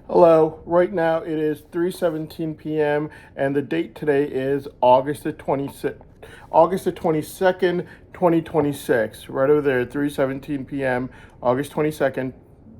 Hello. Right now it is 3:17 p.m. and the date today is August the 22nd, 2026. Right over there, 3:17 p.m., August 22nd,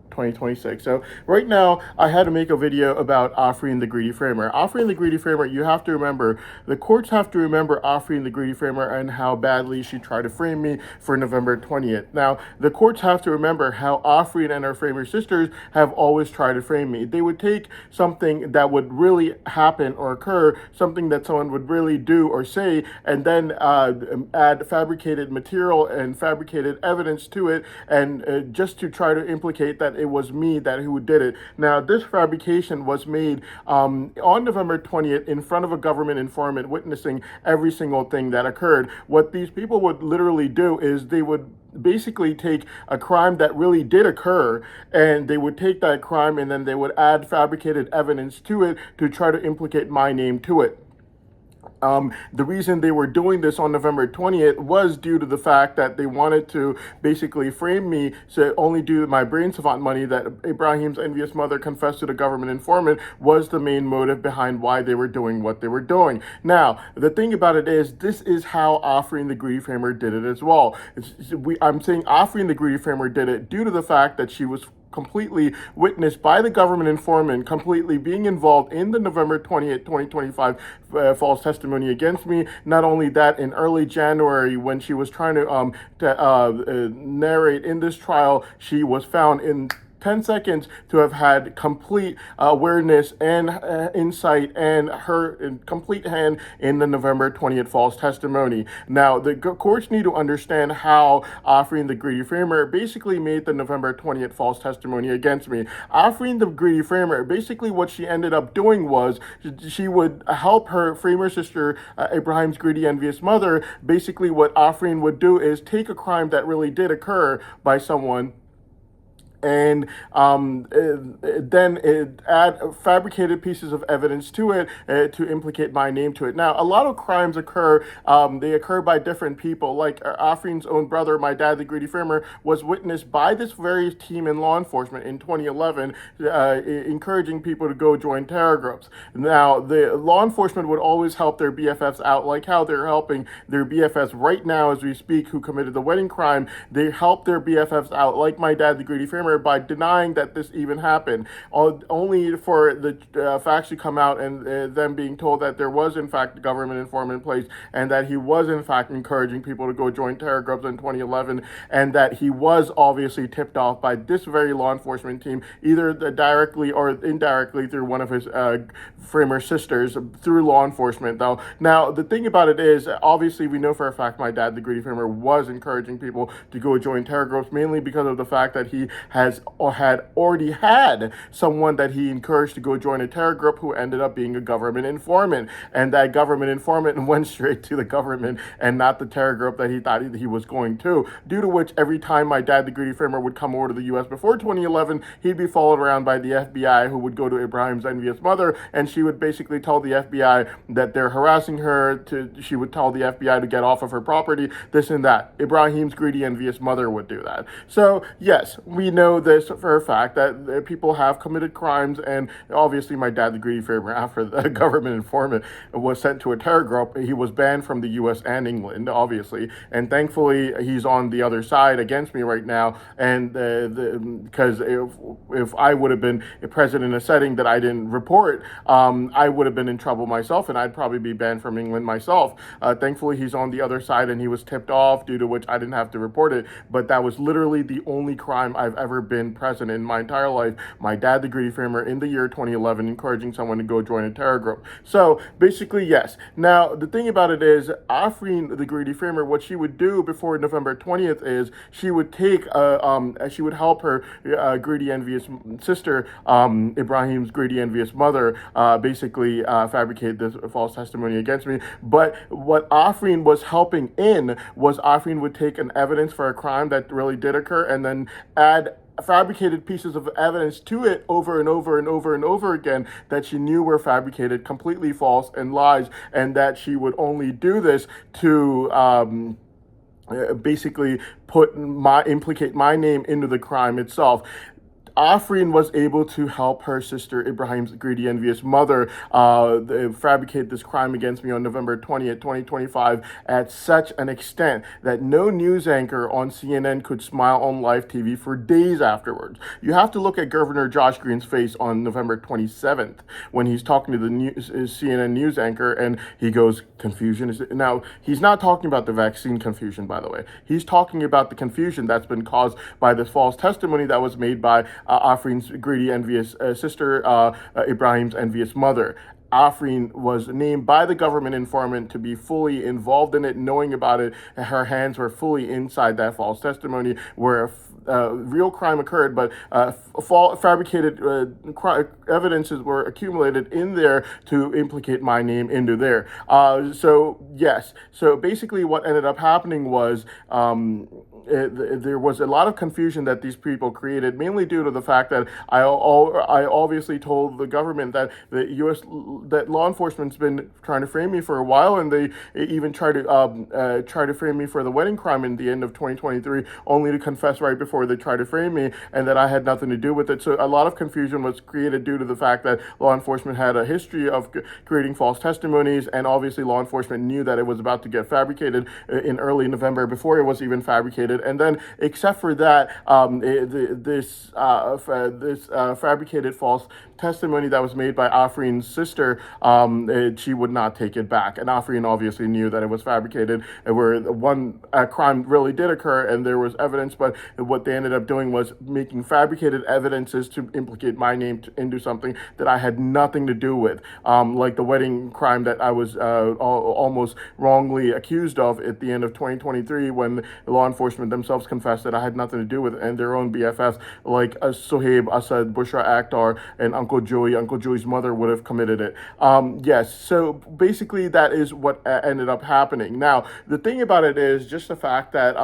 2026. So right now, I had to make a video about Afreen the Greedy Framer. Afreen the Greedy Framer, you have to remember, the courts have to remember Afreen the Greedy Framer and how badly she tried to frame me for November 20th. Now, the courts have to remember how Afreen and her framer sisters have always tried to frame me. They would take something that would really happen or occur, something that someone would really do or say, and then add fabricated material and fabricated evidence to it, and just to try to implicate that it was me that who did it. Now, this fabrication was made on November 20th in front of a government informant witnessing every single thing that occurred. What these people would literally do is they would basically take a crime that really did occur, and they would take that crime and then they would add fabricated evidence to it to try to implicate my name to it. The reason they were doing this on November 20th was due to the fact that they wanted to basically frame me to only do my brain savant money that Ibrahim's envious mother confessed to the government informant was the main motive behind why they were doing what they were doing. Now, the thing about it is, this is how Afreen the Greedy Framer did it as well. I'm saying Afreen the Greedy Framer did it due to the fact that she was completely witnessed by the government informant, completely being involved in the November 20th, 2025 false testimony against me. Not only that, in early January, when she was trying to narrate in this trial, she was found in 10 seconds to have had complete awareness and insight and her complete hand in the November 20th false testimony. Now, the courts need to understand how Afreen the Greedy Framer basically made the November 20th false testimony against me. Afreen the Greedy Framer, basically what she ended up doing was she would help her framer sister, Ibrahim's greedy, envious mother. Basically, what Afreen would do is take a crime that really did occur by someone and then add fabricated pieces of evidence to it to implicate my name to it. Now, a lot of crimes occur. They occur by different people. Like Afreen's own brother, my dad, the Greedy Framer, was witnessed by this very team in law enforcement in 2011, encouraging people to go join terror groups. Now, the law enforcement would always help their BFFs out, like how they're helping their BFFs right now as we speak, who committed the wedding crime. They help their BFFs out, like my dad, the Greedy Framer, by denying that this even happened, only for the facts to come out and them being told that there was in fact a government informant in place and that he was in fact encouraging people to go join terror groups in 2011, and that he was obviously tipped off by this very law enforcement team, either directly or indirectly through one of his framer sisters through law enforcement. Though, now the thing about it is, obviously we know for a fact my dad, the Greedy Framer, was encouraging people to go join terror groups, mainly because of the fact that he has or had already had someone that he encouraged to go join a terror group who ended up being a government informant, and that government informant went straight to the government and not the terror group that he thought he was going to, due to which every time my dad, the Greedy Framer, would come over to the U.S. before 2011, he'd be followed around by the FBI, who would go to Ibrahim's envious mother, and she would basically tell the FBI that they're harassing her. She would tell the FBI to get off of her property, this and that. Ibrahim's greedy, envious mother would do that. So yes, we know this for a fact that people have committed crimes, and obviously my dad, the Greedy Framer, after the government informant was sent to a terror group, he was banned from the U.S. and England, obviously, and thankfully he's on the other side against me right now, and because if I would have been present in a setting that I didn't report, I would have been in trouble myself, and I'd probably be banned from England myself. Thankfully, he's on the other side, and he was tipped off, due to which I didn't have to report it, but that was literally the only crime I've ever been present in my entire life. My dad, the Greedy Framer, in the year 2011, encouraging someone to go join a terror group. So basically, yes. Now, the thing about it is, Afreen, the Greedy Framer, what she would do before November 20th is she would take, she would help her greedy, envious sister, Ibrahim's greedy, envious mother, basically fabricate this false testimony against me. But what Afreen was helping in was Afreen would take an evidence for a crime that really did occur and then add fabricated pieces of evidence to it over and over and over and over again that she knew were fabricated, completely false and lies, and that she would only do this to basically implicate my name into the crime itself. Afrin was able to help her sister Ibrahim's greedy, envious mother fabricate this crime against me on November 20th, 2025, at such an extent that no news anchor on CNN could smile on live TV for days afterwards. You have to look at Governor Josh Green's face on November 27th when he's talking to the CNN news anchor, and he goes, confusion is... Now, he's not talking about the vaccine confusion, by the way. He's talking about the confusion that's been caused by this false testimony that was made by Afrin's greedy, envious sister, Ibrahim's envious mother. Afrin was named by the government informant to be fully involved in it, knowing about it. Her hands were fully inside that false testimony where real crime occurred, but fabricated evidences were accumulated in there to implicate my name into there. So yes, so basically what ended up happening was there was a lot of confusion that these people created, mainly due to the fact that I obviously told the government that that law enforcement's been trying to frame me for a while, and they even tried to frame me for the wedding crime in the end of 2023, only to confess right before they tried to frame me, and that I had nothing to do with it. So a lot of confusion was created due to the fact that law enforcement had a history of creating false testimonies, and obviously law enforcement knew that it was about to get fabricated in early November before it was even fabricated. And then, except for that, this fabricated false testimony that was made by Afrin's sister, she would not take it back. And Afrin obviously knew that it was fabricated, where one crime really did occur and there was evidence, but what they ended up doing was making fabricated evidences to implicate my name into something that I had nothing to do with, like the wedding crime that I was almost wrongly accused of at the end of 2023, when law enforcement themselves confessed that I had nothing to do with it, and their own BFFs like Sohaib, Asad, Bushra Akhtar, and Uncle Joey's mother would have committed it. Yes, so basically that is what ended up happening. Now, the thing about it is just the fact that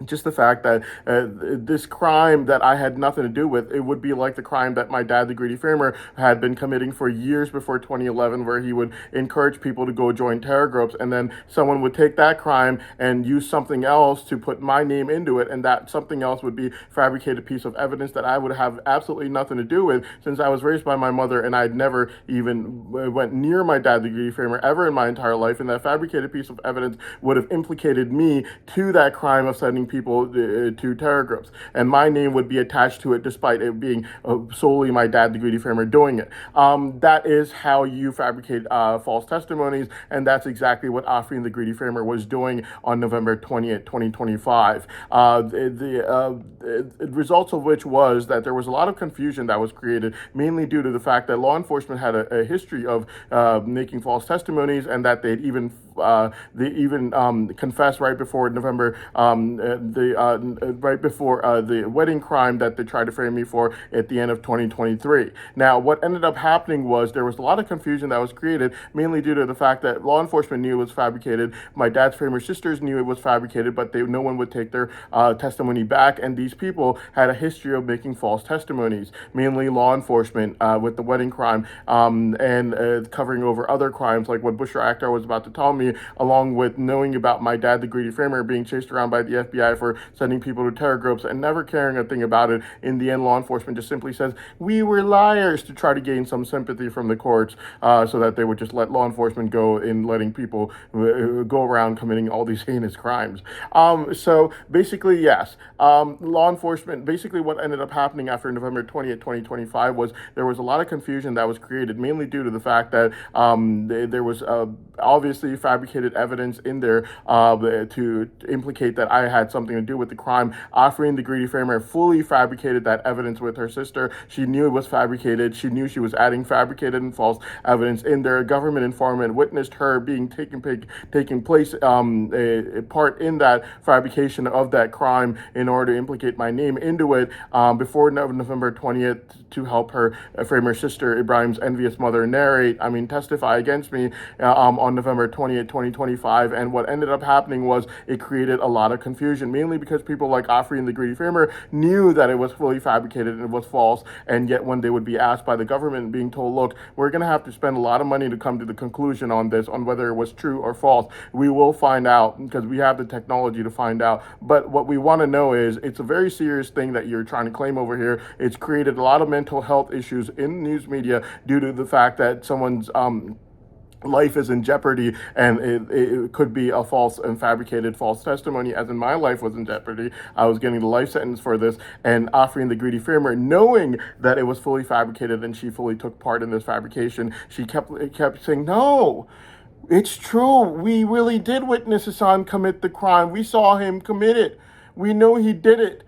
this crime that I had nothing to do with, it would be like the crime that my dad, the greedy framer, had been committing for years before 2011, where he would encourage people to go join terror groups, and then someone would take that crime and use something else to put my name into it, and that something else would be fabricated piece of evidence that I would have absolutely nothing to do with, since I was raised by my mother and I'd never even went near my dad, the greedy framer, ever in my entire life, and that fabricated piece of evidence would have implicated me to that crime of sending people to terror groups, and my name would be attached to it despite it being solely my dad, the greedy framer, doing it. That is how you fabricate false testimonies, and that's exactly what Afrin, the greedy framer, was doing on November 20th, 2025. The results of which was that there was a lot of confusion that was created, mainly due to the fact that law enforcement had a history of making false testimonies, and that they even confessed right before November, right before the wedding crime that they tried to frame me for at the end of 2023. Now, what ended up happening was there was a lot of confusion that was created, mainly due to the fact that law enforcement knew it was fabricated. My dad's framer sisters knew it was fabricated, but no one would take their testimony back, and these people had a history of making false testimonies, mainly law enforcement with the wedding crime, and covering over other crimes like what Bushra Akhtar was about to tell me, along with knowing about my dad, the greedy framer, being chased around by the FBI for sending people to terror groups and never caring a thing about it. In the end, law enforcement just simply says, we were liars, to try to gain some sympathy from the courts, so that they would just let law enforcement go in letting people go around committing all these heinous crimes. So basically, yes, law enforcement, basically what ended up happening after November 20th, 2025 was there was a lot of confusion that was created, mainly due to the fact that there was obviously fabricated evidence in there to implicate that I had something to do with the crime. Afrin, the greedy framer, fully fabricated that evidence with her sister. She knew it was fabricated. She knew she was adding fabricated and false evidence in there. A government informant witnessed her being taking place part in that fabrication of that crime in order to implicate my name into it before November 20th to help her framer sister, Ibrahim's envious mother, testify against me on November 20th, 2025. And what ended up happening was it created a lot of confusion. conclusion, mainly because people like Afreen the Greedy Framer knew that it was fully fabricated and it was false, and yet when they would be asked by the government, being told, look, we're going to have to spend a lot of money to come to the conclusion on this, on whether it was true or false. We will find out because we have the technology to find out. But what we want to know is it's a very serious thing that you're trying to claim over here. It's created a lot of mental health issues in news media due to the fact that someone's life is in jeopardy, and it could be a false and fabricated false testimony, as in my life was in jeopardy. I was getting the life sentence for this, and Afreen the Greedy Framer, knowing that it was fully fabricated and she fully took part in this fabrication, she kept saying, no, it's true, we really did witness Hassan commit the crime, we saw him commit it, we know he did it.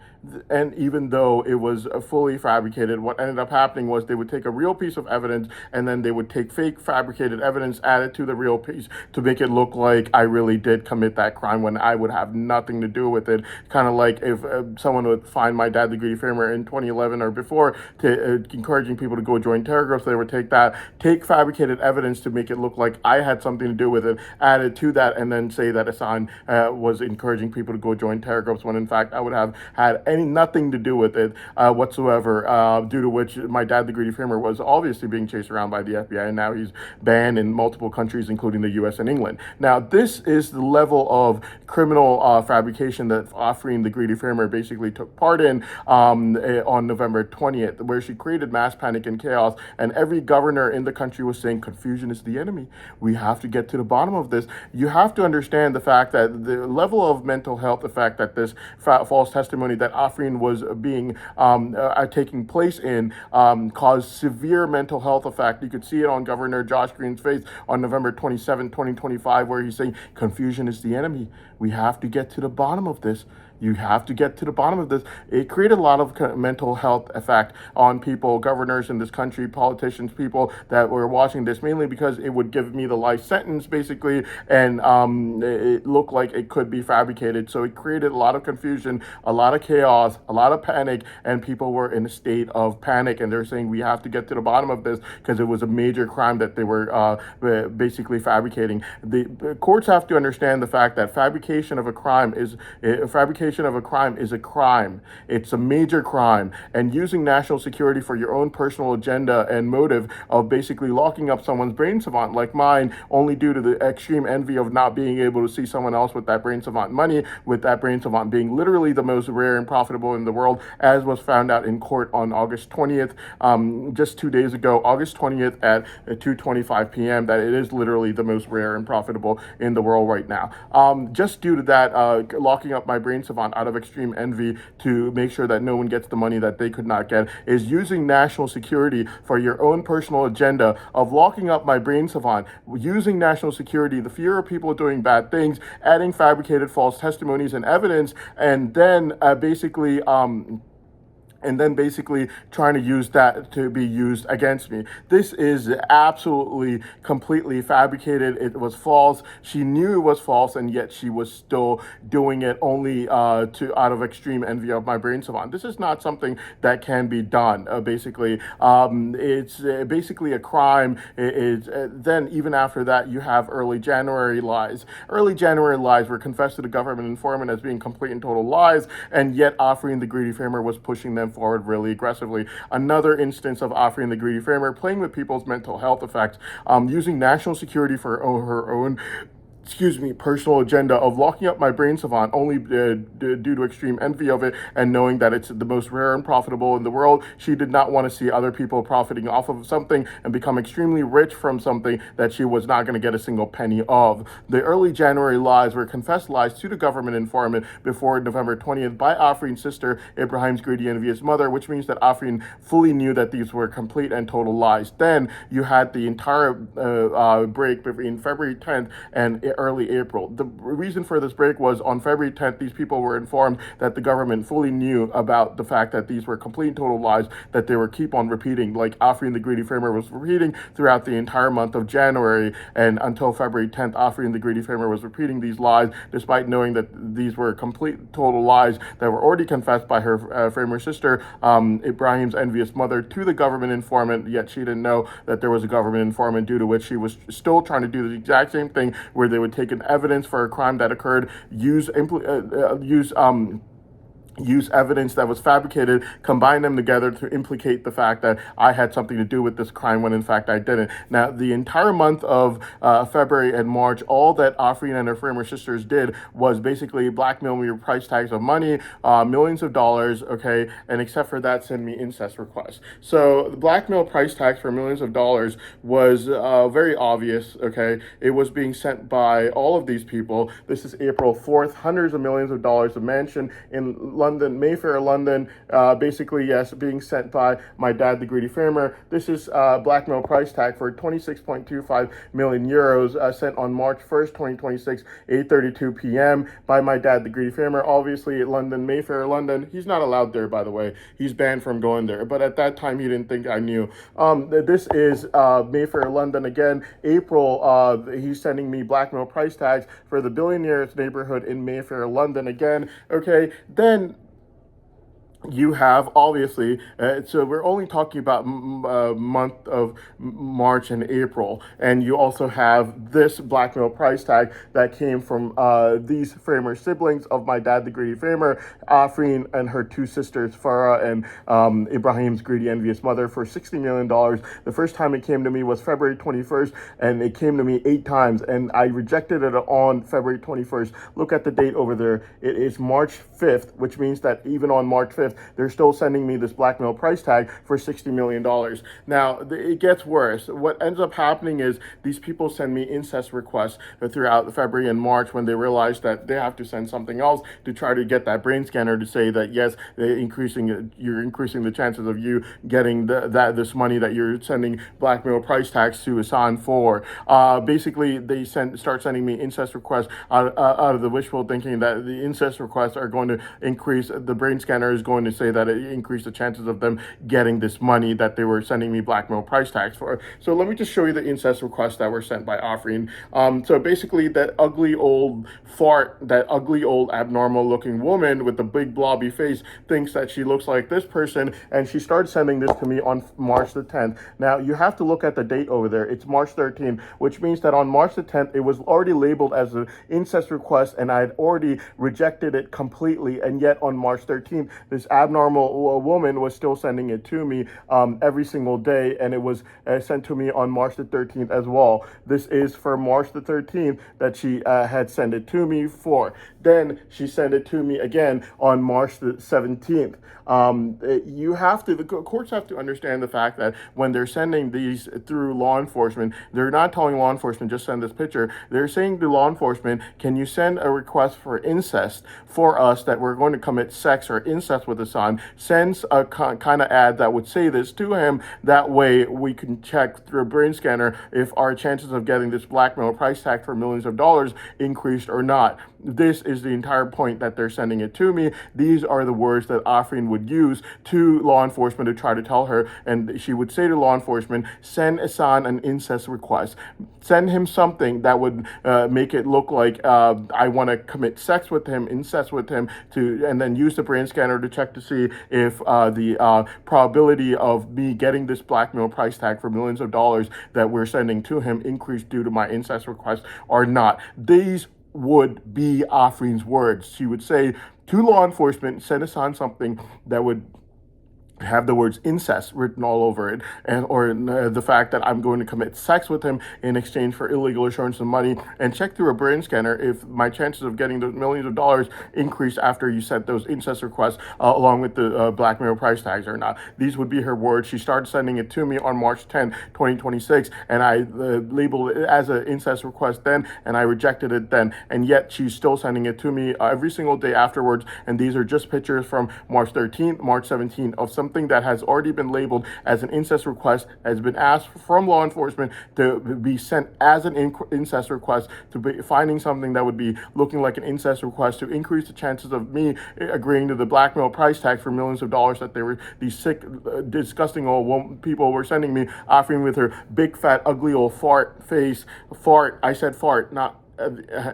And even though it was fully fabricated, what ended up happening was they would take a real piece of evidence and then they would take fake fabricated evidence, add it to the real piece to make it look like I really did commit that crime when I would have nothing to do with it. Kind of like if someone would find my dad, the Greedy Framer, in 2011 or before, encouraging people to go join terror groups, they would take fabricated evidence to make it look like I had something to do with it, add it to that, and then say that Hassan was encouraging people to go join terror groups, when in fact I would have had nothing to do with it whatsoever, due to which my dad, the Greedy Framer, was obviously being chased around by the FBI, and now he's banned in multiple countries, including the US and England. Now, this is the level of criminal fabrication that Afreen the Greedy Framer basically took part in on November 20th, where she created mass panic and chaos, and every governor in the country was saying, confusion is the enemy. We have to get to the bottom of this. You have to understand the fact that the level of mental health effect that this false testimony that Afreen was being taking place in caused severe mental health effect. You could see it on Governor Josh Green's face on November 27, 2025, where he's saying, confusion is the enemy. We have to get to the bottom of this. You have to get to the bottom of this. It created a lot of mental health effect on people, governors in this country, politicians, people that were watching this, mainly because it would give me the life sentence, basically, and it looked like it could be fabricated. So it created a lot of confusion, a lot of chaos, a lot of panic, and people were in a state of panic, and they're saying we have to get to the bottom of this because it was a major crime that they were basically fabricating. The courts have to understand the fact that fabrication of a crime is a crime. It's a major crime. And using national security for your own personal agenda and motive of basically locking up someone's brain savant like mine, only due to the extreme envy of not being able to see someone else with that brain savant money, with that brain savant being literally the most rare and profitable in the world, as was found out in court on August 20th, just 2 days ago, August 20th at 2:25 p.m., that it is literally the most rare and profitable in the world right now. Just due to that, locking up my brain savant out of extreme envy to make sure that no one gets the money that they could not get, is using national security for your own personal agenda of locking up my brain savant, using national security, the fear of people doing bad things, adding fabricated false testimonies and evidence, and then basically trying to use that to be used against me. This is absolutely, completely fabricated. It was false. She knew it was false, and yet she was still doing it only out of extreme envy of my brain savant. This is not something that can be done, basically. It's basically a crime. Then even after that, you have early January lies. Early January lies were confessed to the government informant as being complete and total lies, and yet Afreen the Greedy Framer was pushing them forward really aggressively. Another instance of Afreen the Greedy Framer playing with people's mental health effects, using national security for her own personal agenda of locking up my brain savant only due to extreme envy of it, and knowing that it's the most rare and profitable in the world. She did not want to see other people profiting off of something and become extremely rich from something that she was not going to get a single penny of. The early January lies were confessed lies to the government informant before November 20th by Afreen's sister, Ibrahim's greedy, envious mother, which means that Afreen fully knew that these were complete and total lies. Then you had the entire break between February 10th and early April. The reason for this break was on February 10th, these people were informed that the government fully knew about the fact that these were complete and total lies that they were keep on repeating, like Afreen the Greedy Framer was repeating throughout the entire month of January, and until February 10th, Afreen the Greedy Framer was repeating these lies despite knowing that these were complete total lies that were already confessed by her Framer sister, Ibrahim's envious mother, to the government informant, yet she didn't know that there was a government informant, due to which she was still trying to do the exact same thing where they would take an evidence for a crime that occurred, use evidence that was fabricated, combine them together to implicate the fact that I had something to do with this crime when in fact I didn't. Now, the entire month of February and March, all that Afreen and her former sisters did was basically blackmail me with price tags of money, millions of dollars, okay, and except for that, send me incest requests. So the blackmail price tags for millions of dollars was very obvious, okay. It was being sent by all of these people. This is April 4th, hundreds of millions of dollars, a mansion in London, Mayfair, London, basically, yes, being sent by my dad, the greedy farmer. This is blackmail price tag for 26.25 million euros sent on March 1st, 2026, 8:32 p.m. by my dad, the greedy farmer. Obviously, London, Mayfair, London. He's not allowed there, by the way. He's banned from going there. But at that time, he didn't think I knew. This is Mayfair, London again. April, he's sending me blackmail price tags for the billionaire's neighborhood in Mayfair, London again. Okay, then you have obviously, so we're only talking about month of March and April, and you also have this blackmail price tag that came from these Framer siblings of my dad, the greedy Framer, Afreen and her two sisters, Farah and Ibrahim's greedy envious mother, for $60 million. The first time it came to me was February 21st, and it came to me 8 times, and I rejected it on February 21st. Look at the date over there. It is March 5th, which means that even on March 5th, they're still sending me this blackmail price tag for $60 million. Now, it gets worse. What ends up happening is these people send me incest requests throughout February and March when they realize that they have to send something else to try to get that brain scanner to say that, yes, you're increasing the chances of you getting this money that you're sending blackmail price tags to Hassan for. Basically, they start sending me incest requests out of the wishful thinking that the incest requests are going to increase, the brain scanner is going to say that it increased the chances of them getting this money that they were sending me blackmail price tags for. So let me just show you the incest requests that were sent by Afreen. So basically, that ugly old fart, that ugly old abnormal looking woman with the big blobby face thinks that she looks like this person, and she started sending this to me on March the 10th. Now, you have to look at the date over there. It's March 13th, which means that on March the 10th, it was already labeled as an incest request, and I had already rejected it completely, and yet on March 13th, this abnormal woman was still sending it to me every single day, and it was sent to me on March the 13th as well. This is for March the 13th that she had sent it to me for. Then she sent it to me again on March the 17th. The courts have to understand the fact that when they're sending these through law enforcement, they're not telling law enforcement, just send this picture. They're saying to law enforcement, can you send a request for incest for us, that we're going to commit sex or incest with Hassan? Sends a kind of ad that would say this to him. That way we can check through a brain scanner if our chances of getting this blackmail price tag for millions of dollars increased or not. This is the entire point that they're sending it to me. These are the words that Afreen would use to law enforcement to try to tell her, and she would say to law enforcement, send Hassan an incest request. Send him something that would make it look like I want to commit sex with him, incest with him, and then use the brain scanner to check to see if the probability of me getting this blackmail price tag for millions of dollars that we're sending to him increased due to my incest request or not. These would be Afreen's words. She would say to law enforcement, send Hassan something that would have the words incest written all over it, or the fact that I'm going to commit sex with him in exchange for illegal assurance of money, and check through a brain scanner if my chances of getting those millions of dollars increase after you sent those incest requests along with the blackmail price tags or not. These would be her words. She started sending it to me on March 10, 2026, and I labeled it as an incest request then, and I rejected it then, and yet she's still sending it to me every single day afterwards, and these are just pictures from March 13th, March 17th of something that has already been labeled as an incest request, has been asked from law enforcement to be sent as an incest request, to be finding something that would be looking like an incest request to increase the chances of me agreeing to the blackmail price tag for millions of dollars that these sick, disgusting old people were sending me, offering with her big, fat, ugly old fart face. Fart, I said fart, not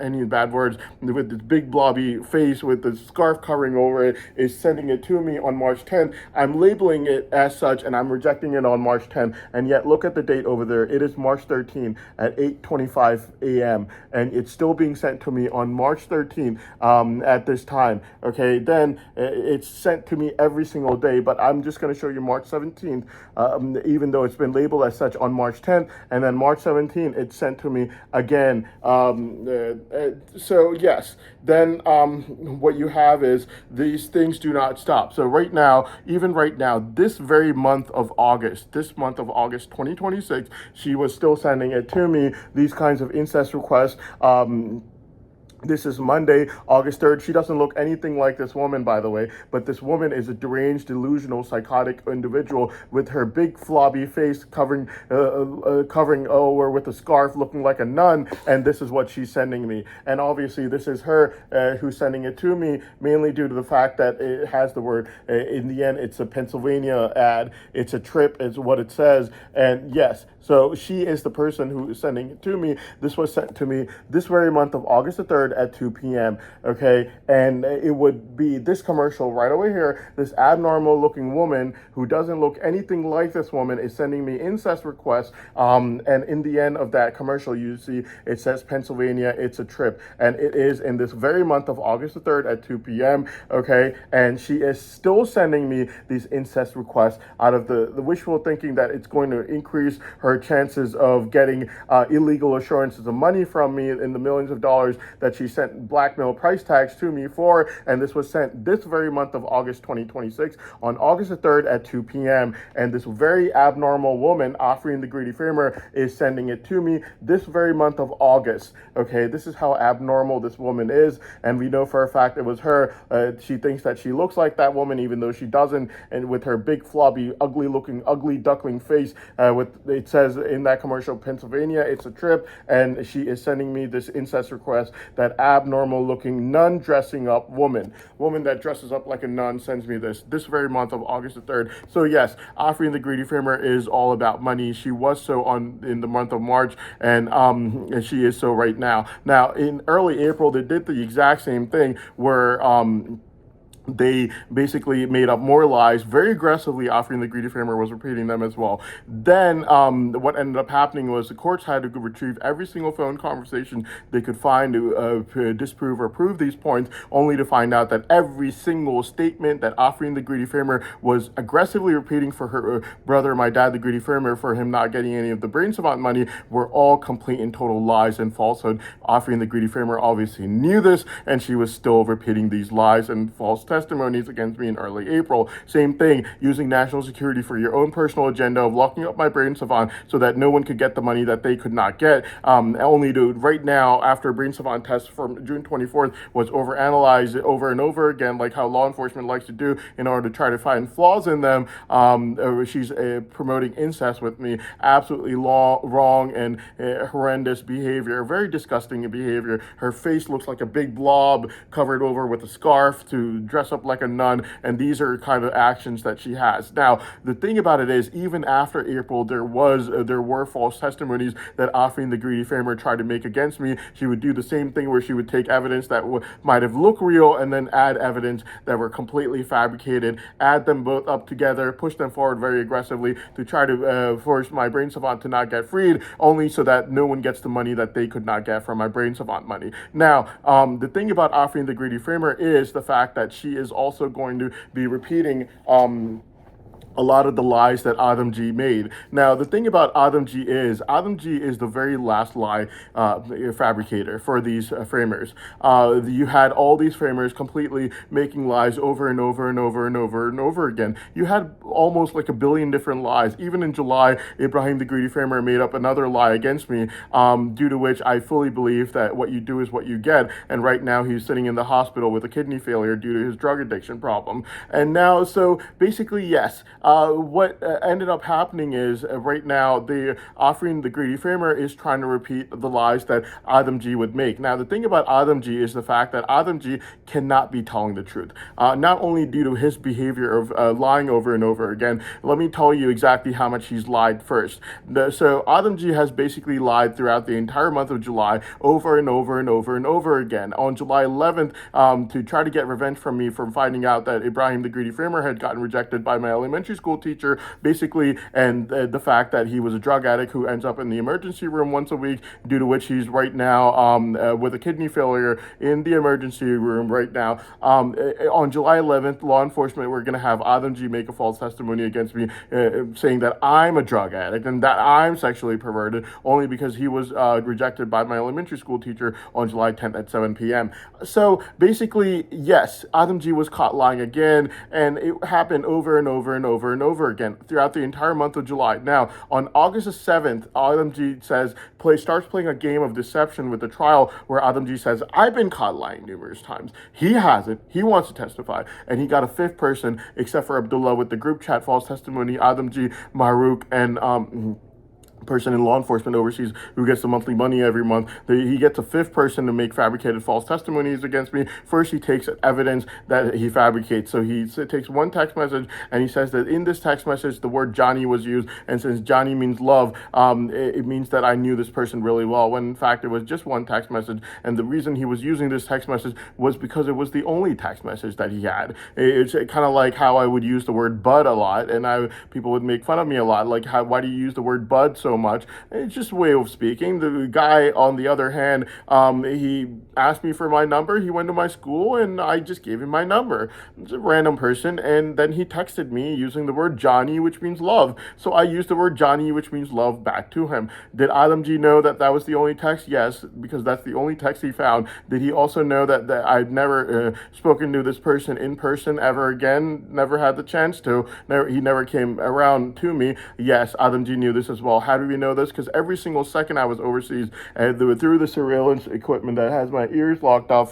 any bad words, with this big blobby face with the scarf covering over it, is sending it to me on March 10th. I'm labeling it as such, and I'm rejecting it on March 10th. And yet, look at the date over there. It is March 13th at 8:25 a.m. and it's still being sent to me on March 13th at this time. Okay, then it's sent to me every single day, but I'm just going to show you March 17th, even though it's been labeled as such on March 10th, and then March 17th it's sent to me again. So yes, then what you have is these things do not stop. So right now, even right now, this month of August 2026, she was still sending it to me, these kinds of incest requests. This is Monday, August 3rd. She doesn't look anything like this woman, by the way, but this woman is a deranged, delusional, psychotic individual with her big flobby face covering over with a scarf, looking like a nun, and this is what she's sending me. And obviously this is her who's sending it to me, mainly due to the fact that it has the word, in the end, it's a Pennsylvania ad. It's a trip, is what it says. And yes, so she is the person who is sending it to me. This was sent to me this very month of August the 3rd at 2 p.m. Okay, and it would be this commercial right over here. This abnormal looking woman who doesn't look anything like this woman is sending me incest requests. And in the end of that commercial, you see it says Pennsylvania, it's a trip, and it is in this very month of August the 3rd at 2 p.m. Okay, and she is still sending me these incest requests out of the wishful thinking that it's going to increase her chances of getting illegal assurances of money from me in the millions of dollars that she sent blackmail price tags to me for. And this was sent this very month of August 2026 on August the 3rd at 2 p.m. And this very abnormal woman, Afreen the Greedy Framer, is sending it to me this very month of August. Okay, this is how abnormal this woman is, and we know for a fact it was her. She thinks that she looks like that woman, even though she doesn't, and with her big flobby, ugly duckling face, with it says in that commercial, Pennsylvania, it's a trip, and she is sending me this incest request. That abnormal looking nun dressing up woman that dresses up like a nun sends me this very month of August the 3rd. So yes, Afreen the Greedy Framer is all about money. She was so in the month of March, and she is so right now. Now in early April, they did the exact same thing where they basically made up more lies very aggressively. Afreen the Greedy Framer was repeating them as well. Then what ended up happening was the courts had to retrieve every single phone conversation they could find to disprove or prove these points, only to find out that every single statement that Afreen the Greedy Framer was aggressively repeating for her brother, my dad, the Greedy Framer, for him not getting any of the Brain Savant money, were all complete and total lies and falsehood. Afreen the Greedy Framer obviously knew this, and she was still repeating these lies and false testimonies against me in early April. Same thing, using national security for your own personal agenda of locking up my Brain Savant so that no one could get the money that they could not get, only to right now, after a Brain Savant test from June 24th was overanalyzed over and over again, like how law enforcement likes to do in order to try to find flaws in them, she's promoting incest with me. Absolutely wrong and horrendous behavior, very disgusting behavior. Her face looks like a big blob covered over with a scarf to dress up like a nun, and these are kind of actions that she has. Now, the thing about it is, even after April, there were false testimonies that Afreen the Greedy Framer tried to make against me. She would do the same thing where she would take evidence that might have looked real and then add evidence that were completely fabricated, add them both up together, push them forward very aggressively to try to force my Brain Savant to not get freed, only so that no one gets the money that they could not get from my Brain Savant money. Now, the thing about Afreen the Greedy Framer is the fact that she is also going to be repeating a lot of the lies that Adam G made. Now, the thing about Adam G is the very last lie fabricator for these framers. You had all these framers completely making lies over and over and over and over and over again. You had almost like a billion different lies. Even in July, Ibrahim the Greedy Framer made up another lie against me, due to which I fully believe that what you do is what you get. And right now he's sitting in the hospital with a kidney failure due to his drug addiction problem. And now, so basically, yes, what ended up happening is right now offering the greedy framer is trying to repeat the lies that Adam G would make. Now, the thing about Adam G is the fact that Adam G cannot be telling the truth, not only due to his behavior of lying over and over again. Let me tell you exactly how much he's lied first. So Adam G has basically lied throughout the entire month of July over and over and over and over again. On July 11th, to try to get revenge from me for finding out that Ibrahim the Greedy Framer had gotten rejected by my elementary school teacher, basically, and the fact that he was a drug addict who ends up in the emergency room once a week, due to which he's right now with a kidney failure in the emergency room right now. On July 11th, law enforcement were going to have Adam G make a false testimony against me, saying that I'm a drug addict and that I'm sexually perverted, only because he was rejected by my elementary school teacher on July 10th at 7 p.m. So basically, yes, Adam G was caught lying again, and it happened over and over and over and over again throughout the entire month of July. Now, on August the 7th, Adam G starts playing a game of deception with the trial where Adam G says, I've been caught lying numerous times. He hasn't. He wants to testify. And he got a fifth person, except for Abdullah, with the group chat false testimony, Adam G, Marouk, and person in law enforcement overseas who gets the monthly money every month. He gets a fifth person to make fabricated false testimonies against me. First, he takes evidence that he fabricates. So he takes one text message and he says that in this text message, the word Johnny was used. And since Johnny means love, it means that I knew this person really well, when in fact it was just one text message. And the reason he was using this text message was because it was the only text message that he had. It's kind of like how I would use the word bud a lot, and people would make fun of me a lot. Like, why do you use the word bud so much? It's just a way of speaking. The guy, on the other hand, he asked me for my number. He went to my school, and I just gave him my number. It's a random person, and then he texted me using the word Johnny, which means love. So I used the word Johnny, which means love, back to him. Did Adam G know that that was the only text? Yes, because that's the only text he found. Did he also know that I've never spoken to this person in person ever again? Never had the chance to. He never came around to me. Yes, Adam G knew this as well. How do we know this? Because every single second I was overseas, and through the surveillance equipment that has my ears locked off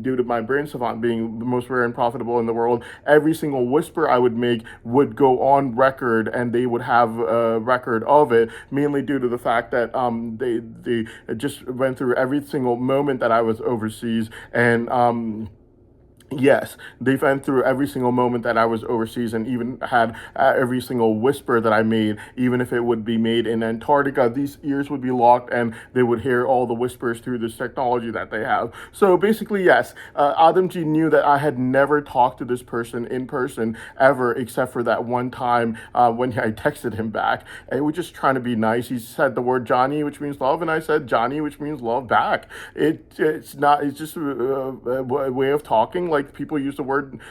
due to my brain savant being the most rare and profitable in the world, every single whisper I would make would go on record, and they would have a record of it, mainly due to the fact that they just went through every single moment that I was overseas, and yes, they went through every single moment that I was overseas, and even had every single whisper that I made, even if it would be made in Antarctica. These ears would be locked, and they would hear all the whispers through this technology that they have. So basically, yes, Adam G knew that I had never talked to this person in person ever, except for that one time when I texted him back. And we're just trying to be nice. He said the word Johnny, which means love, and I said Johnny, which means love, back. It's just a way of talking. Like, people use the word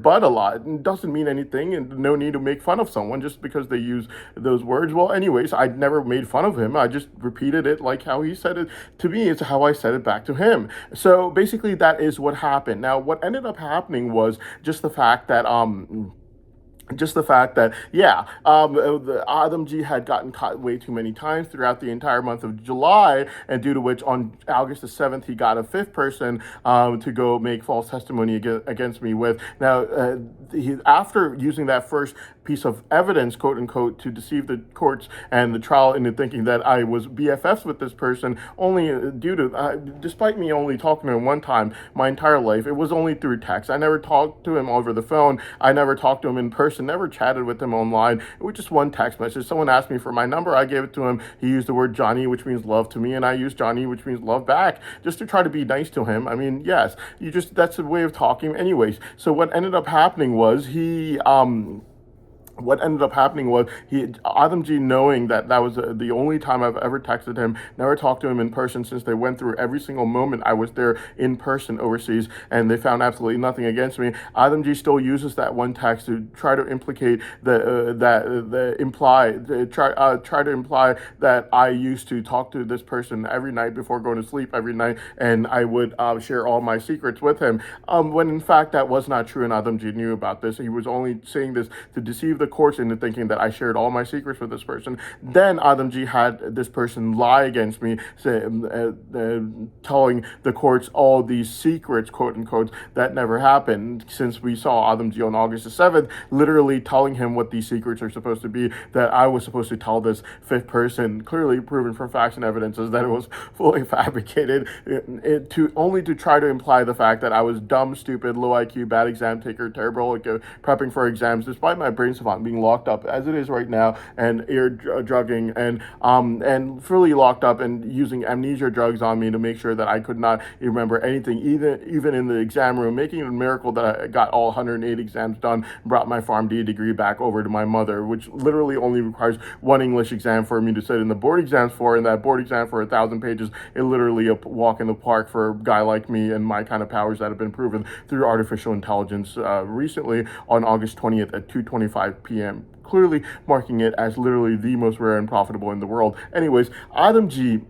bud a lot. It doesn't mean anything, and no need to make fun of someone just because they use those words. Well, anyways, I never made fun of him. I just repeated it like how he said it to me. It's how I said it back to him. So basically, that is what happened. Now, what ended up happening was just the fact that the Adam G had gotten caught way too many times throughout the entire month of July, and due to which on August the 7th, he got a fifth person to go make false testimony against me with. Now, after using that first piece of evidence, quote unquote, to deceive the courts and the trial into thinking that I was BFFs with this person, only due to, despite me only talking to him one time my entire life, it was only through text. I never talked to him over the phone. I never talked to him in person. Never chatted with him online. It was just one text message. Someone asked me for my number. I gave it to him. He used the word Johnny, which means love, to me, and I used Johnny, which means love, back, just to try to be nice to him. I mean, yes, that's a way of talking. Anyways, so what ended up happening was Adam G, knowing that was the only time I've ever texted him, never talked to him in person, since they went through every single moment I was there in person overseas, and they found absolutely nothing against me. Adam G still uses that one text to try to implicate try to imply that I used to talk to this person every night before going to sleep every night, and I would share all my secrets with him, when in fact that was not true, and Adam G knew about this. He was only saying this to deceive the courts into thinking that I shared all my secrets with this person. Then Adamji had this person lie against me, telling the courts all these secrets, quote unquote, that never happened, since we saw Adamji on August the 7th literally telling him what these secrets are supposed to be, that I was supposed to tell this fifth person, clearly proven from facts and evidences that it was fully fabricated, to try to imply the fact that I was dumb, stupid, low IQ, bad exam taker, terrible at prepping for exams, despite my brain savant being locked up as it is right now, and ear drugging, and fully locked up and using amnesia drugs on me to make sure that I could not remember anything, even in the exam room, making it a miracle that I got all 108 exams done, brought my PharmD degree back over to my mother, which literally only requires one English exam for me to sit in the board exams for, and that board exam for 1,000 pages is literally a walk in the park for a guy like me and my kind of powers that have been proven through artificial intelligence recently on August 20th at 2:25 p.m., clearly marking it as literally the most rare and profitable in the world. Anyways, Adamji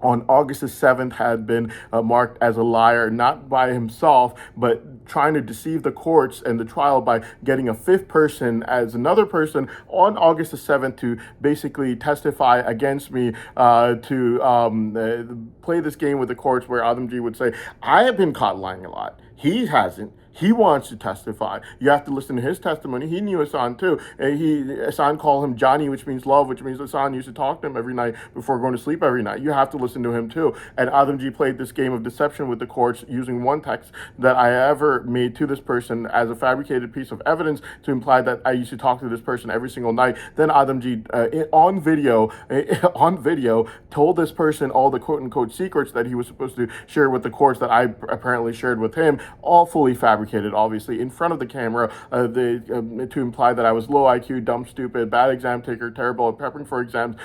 on August the 7th had been marked as a liar, not by himself, but trying to deceive the courts and the trial by getting a fifth person as another person on August the 7th to basically testify against me, to play this game with the courts where Adamji would say, I have been caught lying a lot. He hasn't. He wants to testify. You have to listen to his testimony. He knew Hassan too. Hassan called him Johnny, which means love, which means Hassan used to talk to him every night before going to sleep every night. You have to listen to him too. And Adamji played this game of deception with the courts using one text that I ever made to this person as a fabricated piece of evidence to imply that I used to talk to this person every single night. Then Adamji, on video, told this person all the quote unquote secrets that he was supposed to share with the courts that I apparently shared with him, all fully fabricated, obviously, in front of the camera, to imply that I was low IQ, dumb, stupid, bad exam taker, terrible at prepping for exams.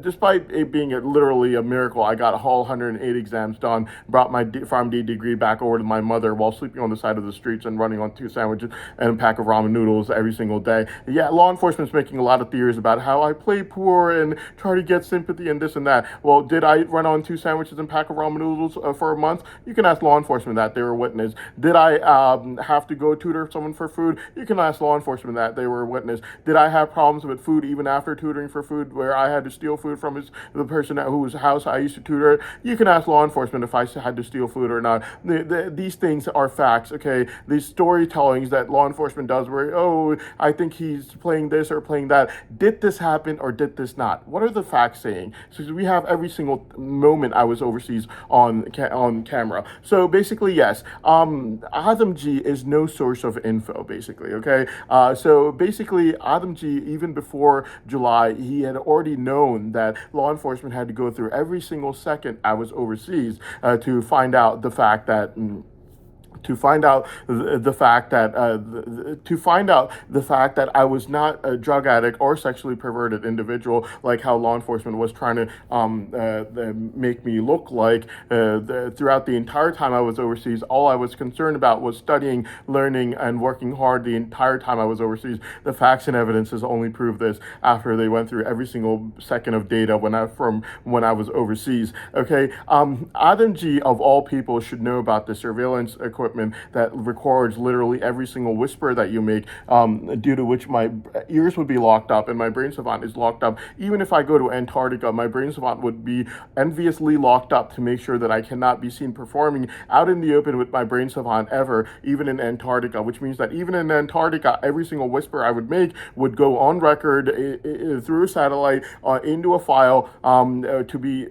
Despite it being literally a miracle, I got all 108 exams done, brought my PharmD degree back over to my mother while sleeping on the side of the streets and running on 2 sandwiches and a pack of ramen noodles every single day. Yeah, law enforcement's making a lot of theories about how I play poor and try to get sympathy and this and that. Well, did I run on 2 sandwiches and a pack of ramen noodles for a month? You can ask law enforcement that. They were witness. Did I have to go tutor someone for food? You can ask law enforcement that. They were witness. Did I have problems with food even after tutoring for food, where I had to steal food from the person at whose house I used to tutor? You can ask law enforcement if I had to steal food or not. These things are facts, okay? These storytellings that law enforcement does where, oh, I think he's playing this or playing that. Did this happen or did this not? What are the facts saying? So we have every single moment I was overseas on camera. So basically, yes, Adamji is no source of info, basically, okay? So basically, Adamji, even before July, he had already known that law enforcement had to go through every single second I was overseas to find out the fact that to find out the fact that I was not a drug addict or sexually perverted individual, like how law enforcement was trying to make me look like. Throughout the entire time I was overseas, all I was concerned about was studying, learning, and working hard the entire time I was overseas. The facts and evidences only prove this after they went through every single second of data when I was overseas. Okay, Adamji of all people should know about the surveillance equipment that records literally every single whisper that you make, due to which my ears would be locked up and my brain savant is locked up. Even if I go to Antarctica, my brain savant would be enviously locked up to make sure that I cannot be seen performing out in the open with my brain savant ever, even in Antarctica, which means that even in Antarctica, every single whisper I would make would go on record through a satellite into a file, to be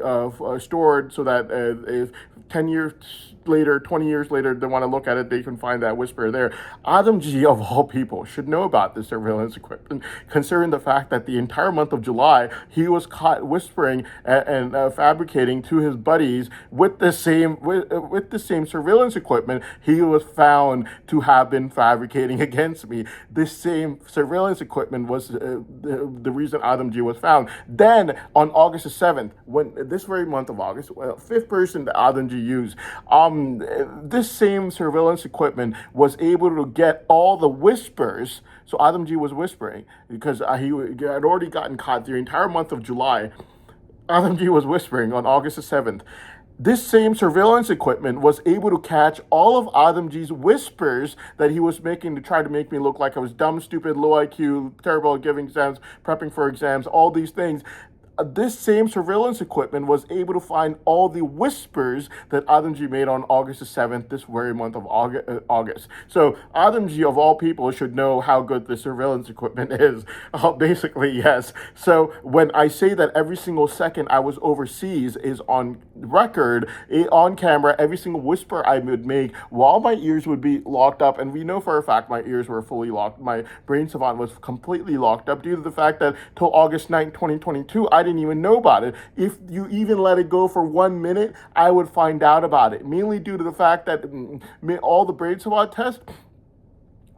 stored so that if 10 years later, 20 years later, they want to look at it, they can find that whisper there. Adamji, of all people, should know about this surveillance equipment, considering the fact that the entire month of July, he was caught whispering and fabricating to his buddies with the same surveillance equipment he was found to have been fabricating against me. This same surveillance equipment was the reason Adamji was found. Then, on August the 7th, when this very month of August, fifth person that Adamji used, this same surveillance equipment was able to get all the whispers. So Adamji was whispering because he had already gotten caught the entire month of July. Adamji was whispering on August the 7th. This same surveillance equipment was able to catch all of Adamji's whispers that he was making to try to make me look like I was dumb, stupid, low IQ, terrible at giving exams, prepping for exams, all these things. This same surveillance equipment was able to find all the whispers that Adamji made on August the 7th, this very month of August. So Adamji, of all people, should know how good the surveillance equipment is. Basically, yes. So when I say that every single second I was overseas is on record, on camera, every single whisper I would make while my ears would be locked up, and we know for a fact my ears were fully locked. My brain savant was completely locked up due to the fact that till August 9th, 2022, I didn't even know about it. If you even let it go for 1 minute, I would find out about it, mainly due to the fact that all the brain savant tests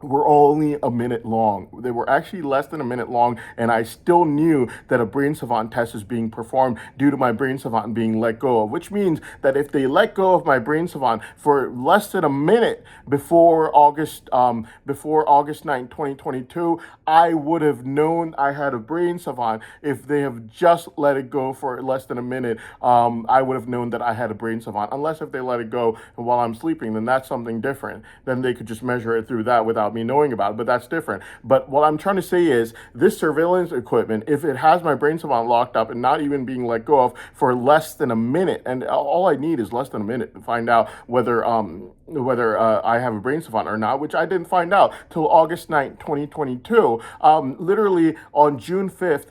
were only a minute long. They were actually less than a minute long, and I still knew that a brain savant test is being performed due to my brain savant being let go of, which means that if they let go of my brain savant for less than a minute before August 9th, 2022, I would have known I had a brain savant. If they have just let it go for less than a minute, I would have known that I had a brain savant. Unless if they let it go while I'm sleeping, then that's something different. Then they could just measure it through that without me knowing about it, but that's different. But what I'm trying to say is this surveillance equipment, if it has my brain savant locked up and not even being let go of for less than a minute, and all I need is less than a minute to find out whether I have a brain savant or not, which I didn't find out till August 9th, 2022. Literally on June 5th,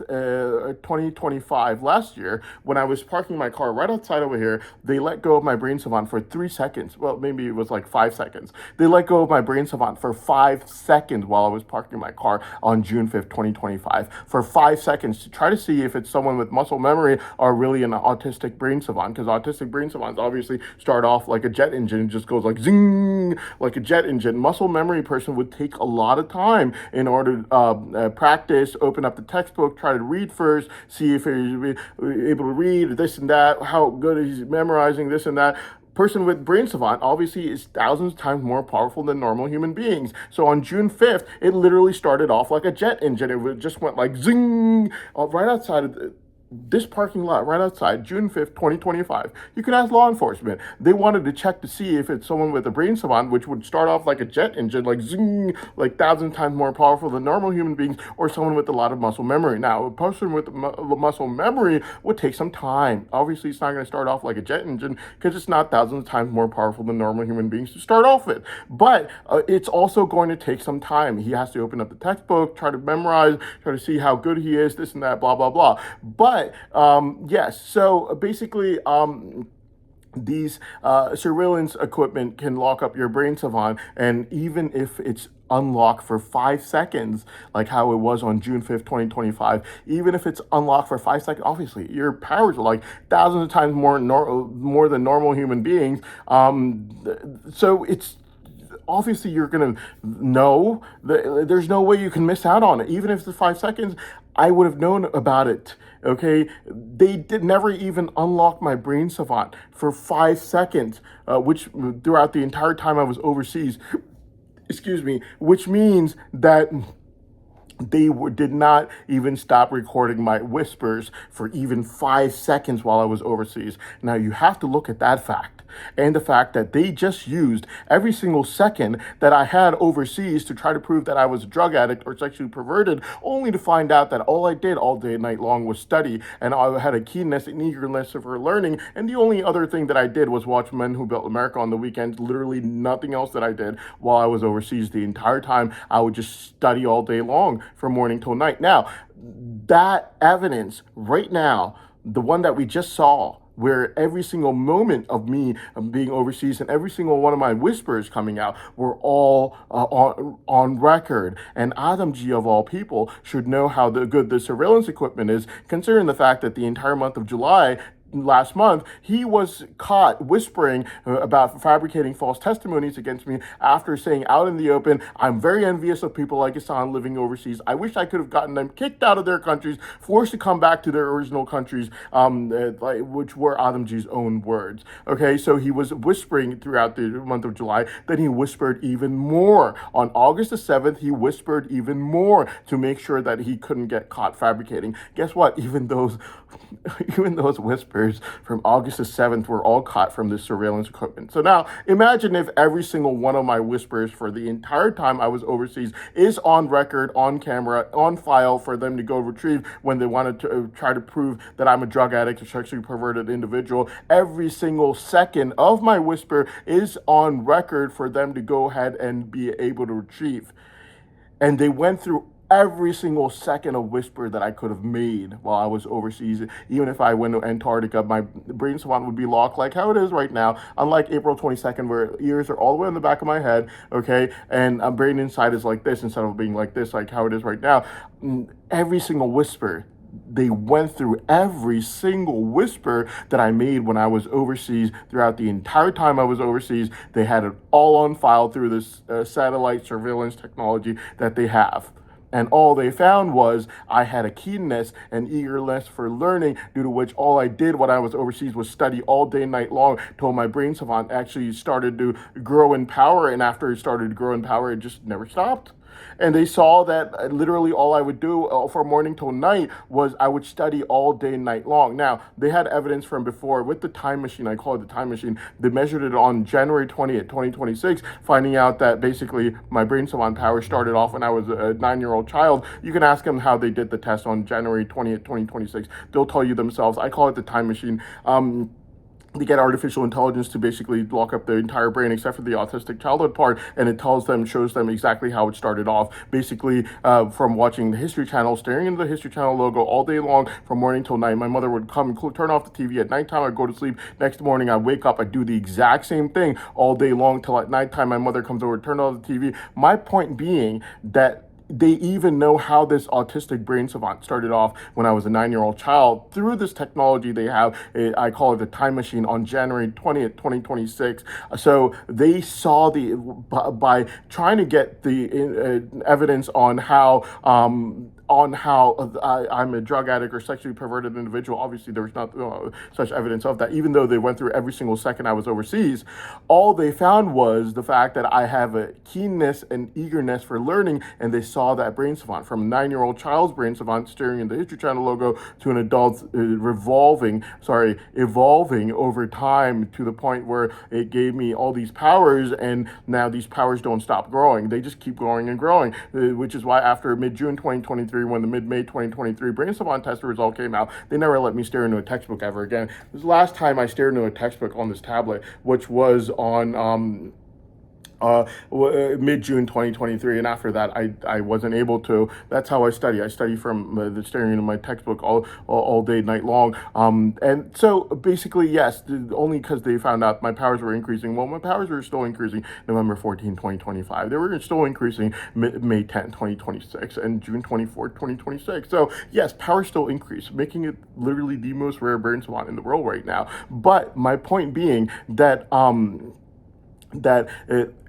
2025, last year, when I was parking my car right outside over here, they let go of my brain savant for 3 seconds. Well, maybe it was like 5 seconds. They let go of my brain savant for 5 seconds while I was parking my car on June 5th, 2025. For 5 seconds to try to see if it's someone with muscle memory or really an autistic brain savant, because autistic brain savants obviously start off like a jet engine. It just goes like zing, like a jet engine. Muscle memory person would take a lot of time in order to practice, open up the textbook, try to read first, see if he's able to read this and that, how good he's memorizing this and that. Person with brain savant obviously is thousands of times more powerful than normal human beings. So on June 5th, it literally started off like a jet engine. It just went like zing right outside of this parking lot right outside, June 5th, 2025. You can ask law enforcement. They wanted to check to see if it's someone with a brain savant, which would start off like a jet engine, like zing, like 1,000 times more powerful than normal human beings, or someone with a lot of muscle memory. Now, a person with muscle memory would take some time. Obviously, it's not going to start off like a jet engine because it's not thousands of times more powerful than normal human beings to start off with. But it's also going to take some time. He has to open up the textbook, try to memorize, try to see how good he is, this and that, blah, blah, blah. But yes, so basically, these surveillance equipment can lock up your brain savant, and even if it's unlocked for 5 seconds, like how it was on June 5th, 2025, even if it's unlocked for 5 seconds, obviously your powers are like thousands of times more than normal human beings. So it's obviously you're going to know that there's no way you can miss out on it. Even if it's 5 seconds, I would have known about it. Okay, they did never even unlock my brain savant for 5 seconds, which throughout the entire time I was overseas, excuse me, which means that they did not even stop recording my whispers for even 5 seconds while I was overseas. Now you have to look at that fact. And the fact that they just used every single second that I had overseas to try to prove that I was a drug addict or sexually perverted, only to find out that all I did all day and night long was study, and I had a keenness and eagerness for learning, and the only other thing that I did was watch Men Who Built America on the weekends. Literally nothing else that I did while I was overseas. The entire time I would just study all day long from morning till night. Now, that evidence right now, the one that we just saw, where every single moment of me being overseas and every single one of my whispers coming out were all on record. And Adamji, of all people, should know how good the surveillance equipment is, considering the fact that the entire month of July, last month, he was caught whispering about fabricating false testimonies against me after saying out in the open, I'm very envious of people like Hassan living overseas. I wish I could have gotten them kicked out of their countries, forced to come back to their original countries, which were Adamji's own words. Okay, so he was whispering throughout the month of July. Then he whispered even more. On August the 7th, he whispered even more to make sure that he couldn't get caught fabricating. Guess what? Even those whispers whispers from August the 7th were all caught from this surveillance equipment. So now imagine if every single one of my whispers for the entire time I was overseas is on record, on camera, on file for them to go retrieve when they wanted to try to prove that I'm a drug addict or sexually perverted individual. Every single second of my whisper is on record for them to go ahead and be able to retrieve. And they went through every single second of whisper that I could have made while I was overseas. Even if I went to Antarctica, my brain savant would be locked like how it is right now, unlike April 22nd, where ears are all the way in the back of my head, okay? And my brain inside is like this instead of being like this, like how it is right now. Every single whisper, they went through every single whisper that I made when I was overseas throughout the entire time I was overseas. They had it all on file through this satellite surveillance technology that they have. And all they found was I had a keenness and eagerness for learning, due to which all I did when I was overseas was study all day, night long, till my brain savant actually started to grow in power. And after it started to grow in power, it just never stopped. And they saw that literally all I would do from morning till night was I would study all day, night long. Now, they had evidence from before with the time machine. I call it the time machine. They measured it on January 20th, 2026, finding out that basically my brain salon power started off when I was a 9-year-old child. You can ask them how they did the test on January 20th, 2026. They'll tell you themselves. I call it the time machine. They get artificial intelligence to basically lock up the entire brain except for the autistic childhood part, and it shows them exactly how it started off. Basically, from watching the History Channel, staring into the History Channel logo all day long from morning till night. My mother would come and turn off the TV at nighttime. I'd go to sleep. Next morning, I'd wake up. I'd do the exact same thing all day long till at nighttime my mother comes over, turn off the TV. My point being that they even know how this autistic brain savant started off when I was a 9-year-old child through this technology they have. I call it the time machine on January 20th, 2026. So they saw by trying to get the evidence on how I'm a drug addict or sexually perverted individual. Obviously, there was not such evidence of that, even though they went through every single second I was overseas. All they found was the fact that I have a keenness and eagerness for learning, and they saw that brain savant from a 9-year-old child's brain savant staring in the History Channel logo to an adult evolving over time to the point where it gave me all these powers, and now these powers don't stop growing. They just keep growing and growing, which is why after mid-June 2023, when the mid-May 2023 brain savant test result came out, they never let me stare into a textbook ever again. This was the last time I stared into a textbook on this tablet, which was on mid-June 2023, and after that I wasn't able to. That's how I study. I study from the staring into my textbook all day, night long. And so basically, yes, only because they found out my powers were increasing. Well, my powers were still increasing November 14, 2025. They were still increasing May 10, 2026, and June 24, 2026. So yes, powers still increase, making it literally the most rare brain savant in the world right now. But my point being that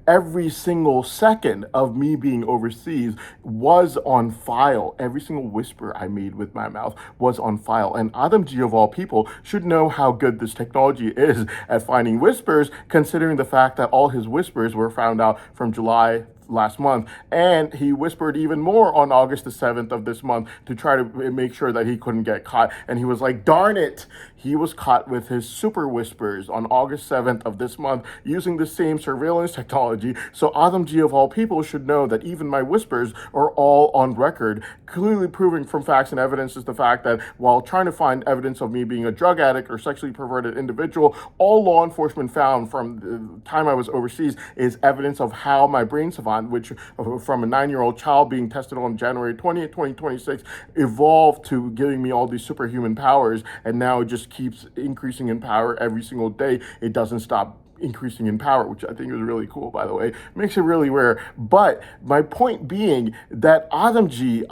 every single second of me being overseas was on file. Every single whisper I made with my mouth was on file. And Adam G, of all people, should know how good this technology is at finding whispers, considering the fact that all his whispers were found out from July last month, and he whispered even more on August the 7th of this month to try to make sure that he couldn't get caught. And he was like, darn it, he was caught with his super whispers on August 7th of this month using the same surveillance technology. So Adam G, of all people, should know that even my whispers are all on record, clearly proving from facts and evidence is the fact that while trying to find evidence of me being a drug addict or sexually perverted individual, all law enforcement found from the time I was overseas is evidence of how my brain savant, which from a 9-year-old child being tested on January 20th, 2026, evolved to giving me all these superhuman powers, and now it just keeps increasing in power every single day. It doesn't stop increasing in power, which I think is really cool, by the way. It makes it really rare. But my point being that Adam G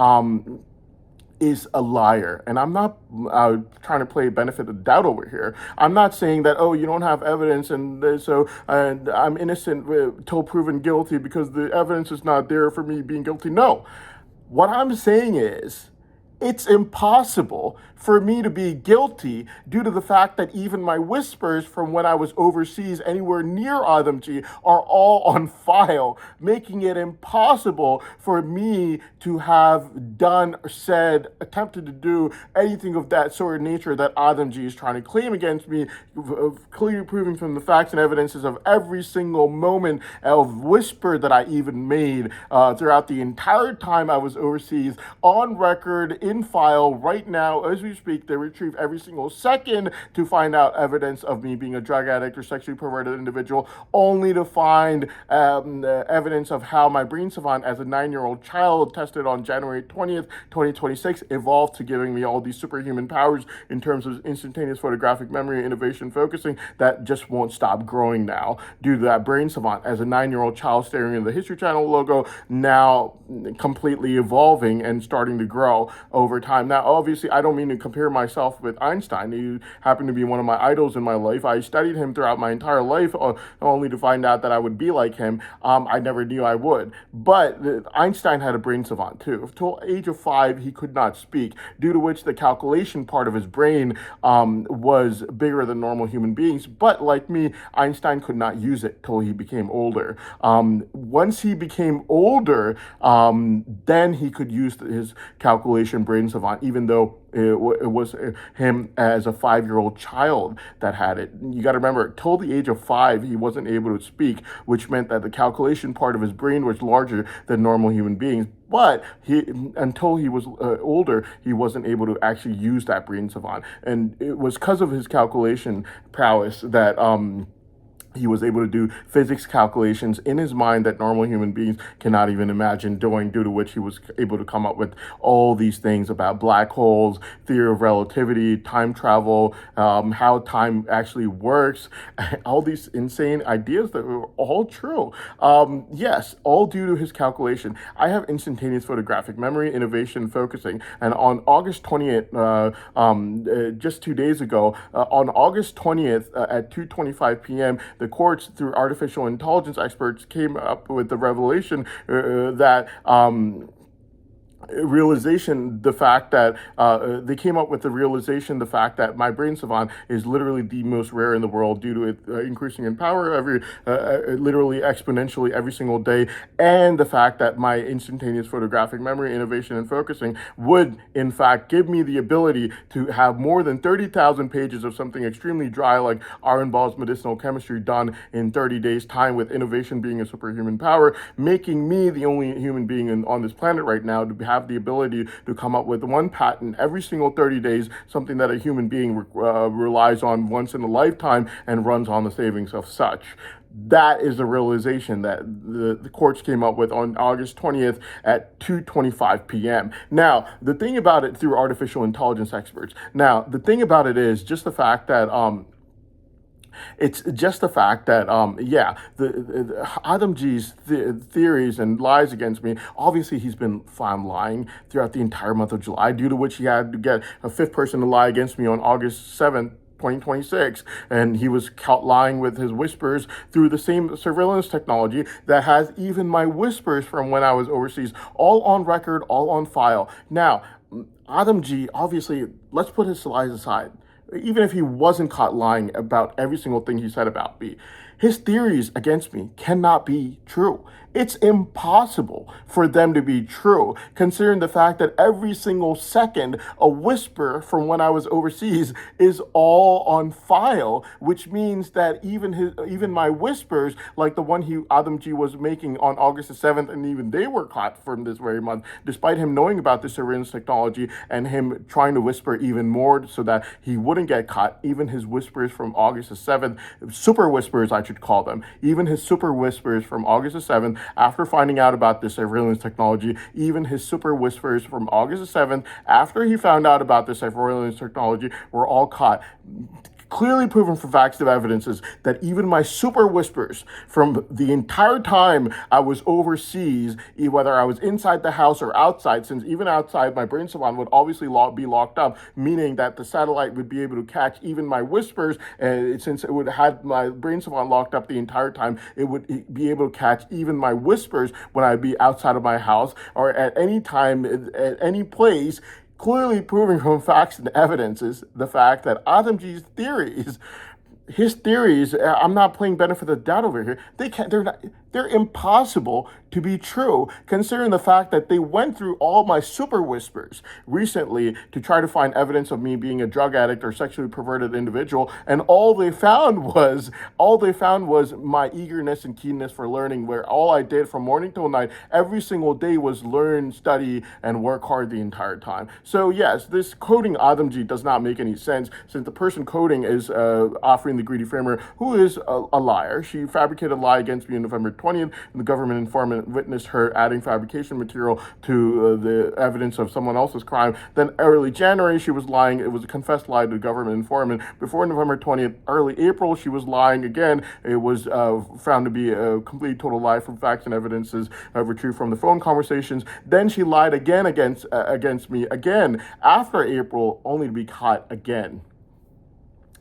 is a liar. And I'm not trying to play benefit of doubt over here. I'm not saying that, oh, you don't have evidence and I'm innocent till proven guilty because the evidence is not there for me being guilty. No. What I'm saying is It's impossible for me to be guilty due to the fact that even my whispers from when I was overseas anywhere near Adamji are all on file, making it impossible for me to have done or said, attempted to do anything of that sort of nature that Adamji is trying to claim against me, clearly proving from the facts and evidences of every single moment of whisper that I even made throughout the entire time I was overseas, on record, in file, right now, as we speak. They retrieve every single second to find out evidence of me being a drug addict or sexually perverted individual, only to find evidence of how my brain savant as a 9-year-old child, tested on January 20th, 2026, evolved to giving me all these superhuman powers in terms of instantaneous photographic memory, innovation, focusing, that just won't stop growing now due to that brain savant as a 9-year-old child staring at the History Channel logo, now completely evolving and starting to grow over time. Now, obviously, I don't mean to compare myself with Einstein. He happened to be one of my idols in my life. I studied him throughout my entire life, only to find out that I would be like him. I never knew I would. But Einstein had a brain savant too. Till age of 5, he could not speak, due to which the calculation part of his brain was bigger than normal human beings. But like me, Einstein could not use it till he became older. Once he became older, then he could use his calculation brain savant, even though it was him as a 5-year-old child that had it. You got to remember, till the age of 5, he wasn't able to speak, which meant that the calculation part of his brain was larger than normal human beings. But until he was older, he wasn't able to actually use that brain savant. And it was because of his calculation prowess that he was able to do physics calculations in his mind that normal human beings cannot even imagine doing, due to which he was able to come up with all these things about black holes, theory of relativity, time travel, how time actually works, all these insane ideas that were all true. Yes, all due to his calculation. I have instantaneous photographic memory, innovation, focusing, and on August 20th, just 2 days ago, on August 20th at 2:25 p.m., the courts, through artificial intelligence experts, came up with the revelation that realization, the fact that they came up with the realization, the fact that my brain savant is literally the most rare in the world, due to it increasing in power literally exponentially every single day, and the fact that my instantaneous photographic memory, innovation, and focusing would in fact give me the ability to have more than 30,000 pages of something extremely dry like Arnball's medicinal chemistry done in 30 days time, with innovation being a superhuman power, making me the only human being on this planet right now to have the ability to come up with one patent every single 30 days, something that a human being relies on once in a lifetime and runs on the savings of such. That is the realization that the courts came up with on August 20th at 2:25 p.m. Now, the thing about it, through artificial intelligence experts, now, the thing about it is just the fact that it's just the fact that, the Adamji's theories and lies against me, obviously he's been found lying throughout the entire month of July, due to which he had to get a 5th person to lie against me on August 7th, 2026, and he was caught lying with his whispers through the same surveillance technology that has even my whispers from when I was overseas, all on record, all on file. Now, Adamji, obviously, let's put his lies aside. Even if he wasn't caught lying about every single thing he said about me, his theories against me cannot be true. It's impossible for them to be true, considering the fact that every single second a whisper from when I was overseas is all on file, which means that even my whispers, like the one Adamji was making on August the 7th, and even they were caught from this very month, despite him knowing about the surveillance technology and him trying to whisper even more so that he wouldn't get caught. Even his whispers from August the 7th, super whispers I should call them, even his super whispers from August the 7th, after finding out about this surveillance technology, even his super whispers from August the 7th, after he found out about this surveillance technology, were all caught. Clearly proven from facts and evidences that even my super whispers from the entire time I was overseas, whether I was inside the house or outside, since even outside my brain savant would obviously be locked up, meaning that the satellite would be able to catch even my whispers, since it would have my brain savant locked up the entire time, it would be able to catch even my whispers when I'd be outside of my house or at any time, at any place, clearly proving from facts and evidence is the fact that Adamji's theories, his theories, I'm not playing benefit of the doubt over here. They're impossible to be true, considering the fact that they went through all my super whispers recently to try to find evidence of me being a drug addict or sexually perverted individual, and all they found was my eagerness and keenness for learning, where all I did from morning till night every single day was learn, study, and work hard the entire time. So yes, this quoting Adamji does not make any sense, since the person quoting is offering the greedy framer, who is a liar. She fabricated a lie against me on November 20th, and the government informant witnessed her adding fabrication material to the evidence of someone else's crime. Then early January, she was lying. It was a confessed lie to the government informant. Before November 20th, early April, she was lying again. It was found to be a complete total lie from facts and evidences retrieved from the phone conversations. Then she lied again against me again after April, only to be caught again.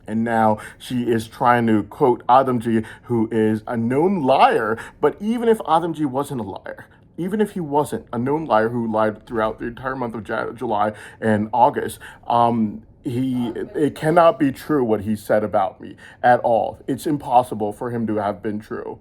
And now she is trying to quote Adamji, who is a known liar. But even if Adamji wasn't a liar, even if he wasn't a known liar who lied throughout the entire month of July and August, it cannot be true what he said about me at all. It's impossible for him to have been true.